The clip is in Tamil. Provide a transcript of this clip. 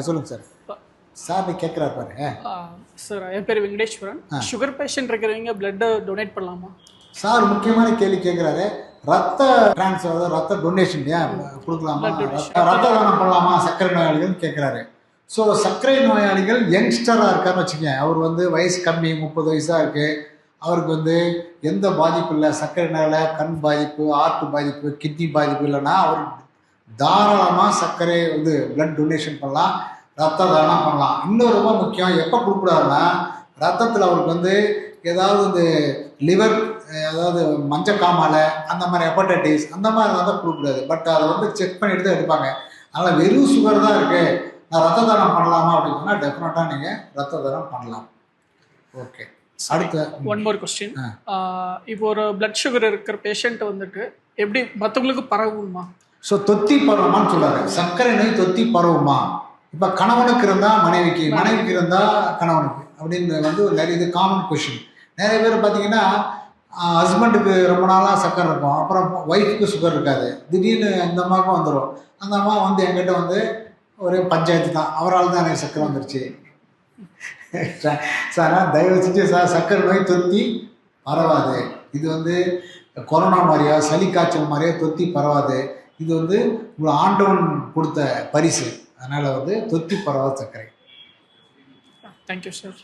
சொல்லுங்கள் சார். சார் நீ கேட்குறாரு பாருங்க சார். என் பேர் வெங்கடேஸ்வரன். சுகர் பேஷண்ட் இருக்கிறவங்க பிளட் டொனேட் பண்ணலாமா சார்? முக்கியமான கேள்வி கேட்குறாரு. ரத்த டிரான்ஸ்ஃபர், அதாவது ரத்த டொனேஷன் கொடுக்கலாமா, ரத்த தானம் பண்ணலாமா சர்க்கரை நோயாளிகள் கேட்குறாரு. ஸோ சர்க்கரை நோயாளிகள் யங்ஸ்டராக இருக்காருன்னு வச்சுக்கோங்க. அவர் வந்து வயசு கம்மி, 30 வயசாக இருக்குது. அவருக்கு வந்து எந்த பாதிப்பு இல்லை, சர்க்கரைனால கண் பாதிப்பு, ஹார்ட் பாதிப்பு, கிட்னி பாதிப்பு இல்லைன்னா அவர் தாராளமாக சர்க்கரை வந்து பிளட் டொனேஷன் பண்ணலாம், ரத்த தானம் பண்ணலாம். இன்னும் ரொம்ப முக்கியம், எப்போ கொடுக்கூடாதுன்னா ரத்தத்தில் அவருக்கு வந்து ஏதாவது இந்த லிவர், அதாவது மஞ்சக்காமாலை, அந்த மாதிரி ஹெப்படைட்டிஸ் அந்த மாதிரி தான் கொடுக்கக்கூடாது. பட் அதை வந்து செக் பண்ணிட்டு தான் எடுப்பாங்க. அதனால் வெறும் சுகர் தான் இருக்குது, நான் ரத்த தானம் பண்ணலாமா அப்படின்னு சொன்னால் டெஃபினட்டாக நீங்கள் ரத்த தானம் பண்ணலாம். ஓகே, அடுத்த ஒன் மோர் கொஸ்டின். இப்போ ஒரு பிளட் சுகர் இருக்கிற பேஷண்ட் வந்துட்டு எப்படி மற்றவங்களுக்கு பரவுமா? ஸோ தொத்தி பரவுமான்னு சொல்கிறாரு. சர்க்கரை நோய் தொத்தி பரவுமா? இப்போ கணவனுக்கு இருந்தால் மனைவிக்கு, மனைவிக்கு இருந்தால் கணவனுக்கு அப்படின்னு வந்து ஒரு நிறைய இது காமன் கொஷின். நிறைய பேர் பார்த்தீங்கன்னா ஹஸ்பண்டுக்கு ரொம்ப நாளாக சர்க்கரை இருக்கும், அப்புறம் ஒய்ஃபுக்கு சுகர் இருக்காது, திடீர்னு இந்த அம்மாவுக்கும் வந்துடும். அந்த அம்மா வந்து என்கிட்ட வந்து ஒரே பஞ்சாயத்து தான், அவரால் தான் எனக்கு சர்க்கரை வந்துருச்சு. சார் தயவு செஞ்சு சார், சர்க்கரை நோய் தொத்தி பரவாது. இது வந்து கொரோனா மாதிரியா சளி காய்ச்சல் மாதிரியா தொத்தி பரவாது. இது வந்து உங்களை ஆண்டவன் கொடுத்த பரிசு. அதனால் வந்து தொத்தி பரவாத சர்க்கரை. Thank you sir.